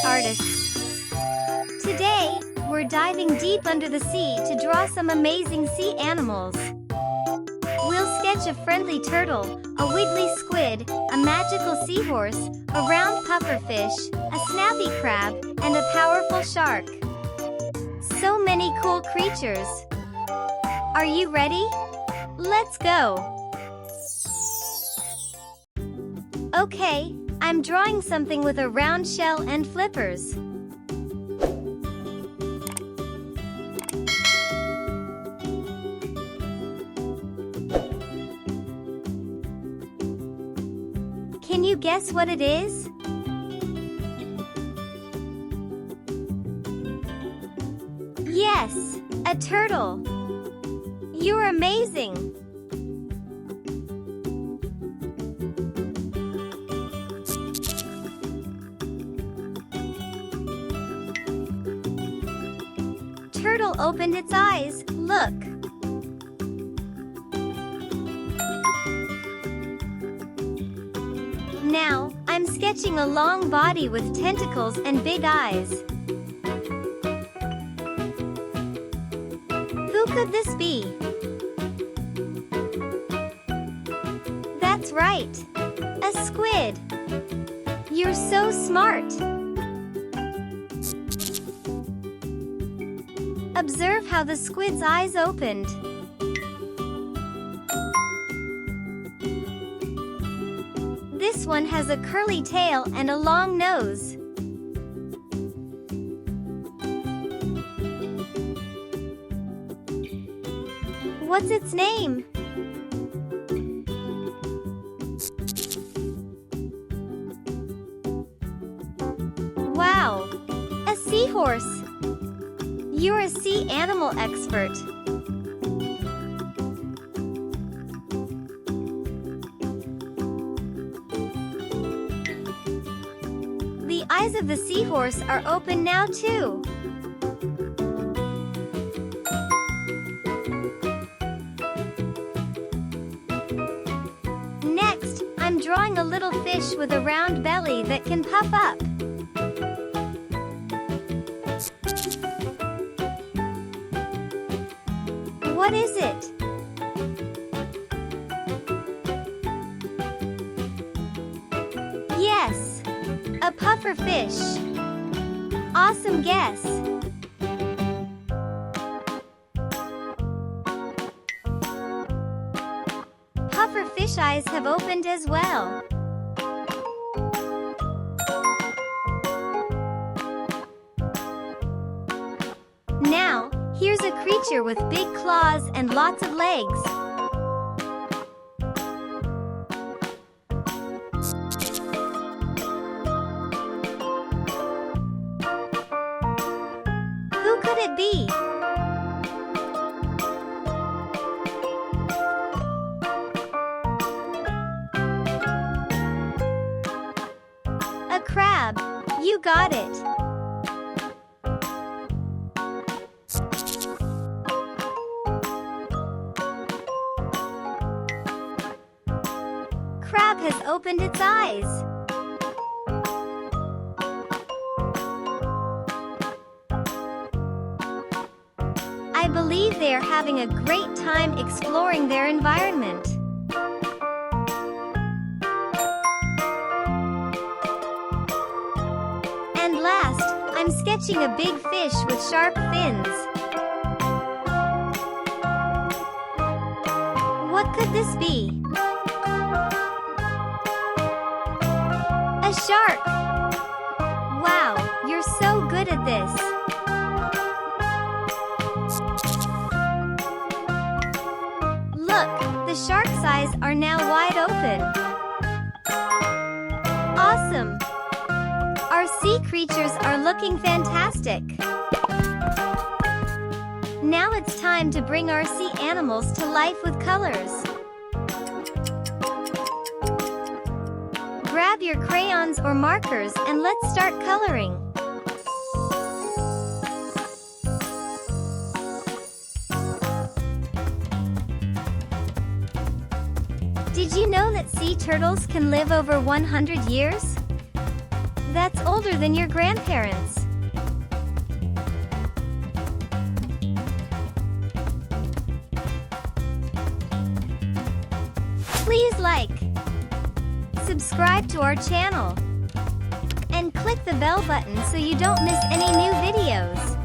sea artists. Today, we're diving deep under the sea to draw some amazing sea animals. We'll sketch a friendly turtle, a wiggly squid, a magical seahorse, a round pufferfish, a snappy crab, and a powerful shark. So many cool creatures. Are you ready? Let's go! Okay, I'm drawing something with a round shell and flippers. Can you guess what it is? Yes, a turtle. You're amazing! Turtle opened its eyes, look! Now, I'm sketching a long body with tentacles and big eyes. Who could this be? That's right! A squid! You're so smart! Observe how the squid's eyes opened. This one has a curly tail and a long nose. What's its name? Wow! A seahorse! You're a sea animal expert. The eyes of the seahorse are open now too. Next, I'm drawing a little fish with a round belly that can puff up. What is it? Yes, a puffer fish. Awesome guess. Puffer fish eyes have opened as well. Now, here's a creature with big claws and lots of legs. Who could it be? A crab. You got it. Crab has opened its eyes. I believe they are having a great time exploring their environment. And last, I'm sketching a big fish with sharp fins. What could this be? A shark! Wow, you're so good at this! Look, the shark's eyes are now wide open. Awesome! Our sea creatures are looking fantastic. Now it's time to bring our sea animals to life with colors. Grab your crayons or markers and let's start coloring. Did you know that sea turtles can live over 100 years? That's older than your grandparents. Please like, subscribe to our channel, and click the bell button so you don't miss any new videos.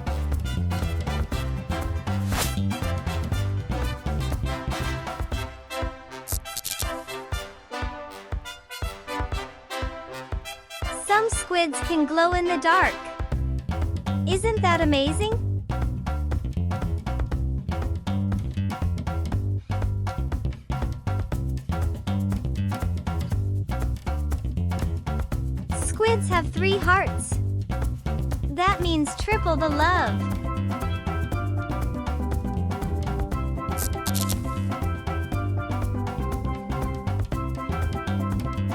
Some squids can glow in the dark. Isn't that amazing? Squids have 3 hearts. That means triple the love.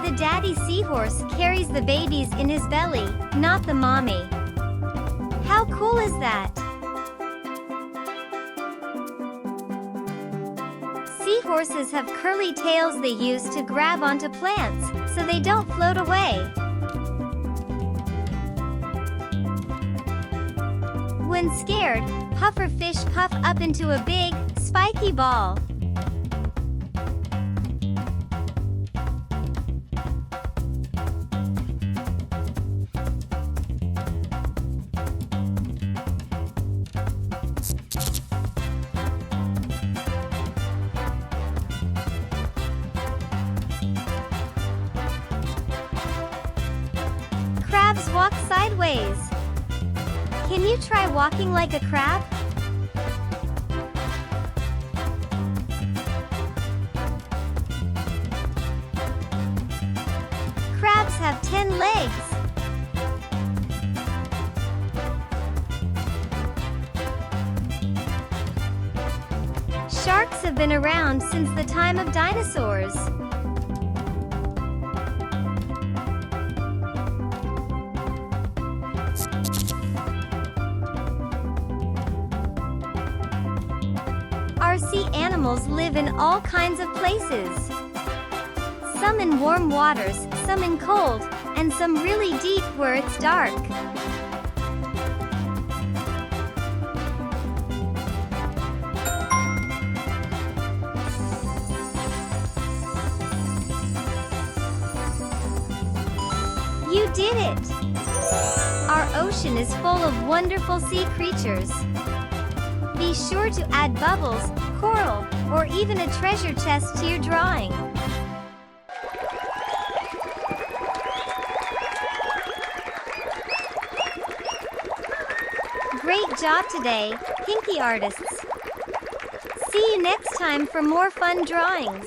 The daddy seahorse carries the babies in his belly, not the mommy. How cool is that? Seahorses have curly tails they use to grab onto plants, so they don't float away. When scared, pufferfish puff up into a big, spiky ball. Crabs walk sideways. Can you try walking like a crab? Crabs have 10 legs. Sharks have been around since the time of dinosaurs. Our sea animals live in all kinds of places. Some in warm waters, some in cold, and some really deep where it's dark. You did it! Our ocean is full of wonderful sea creatures. Be sure to add bubbles, coral, or even a treasure chest to your drawing. Great job today, Pinky artists! See you next time for more fun drawings.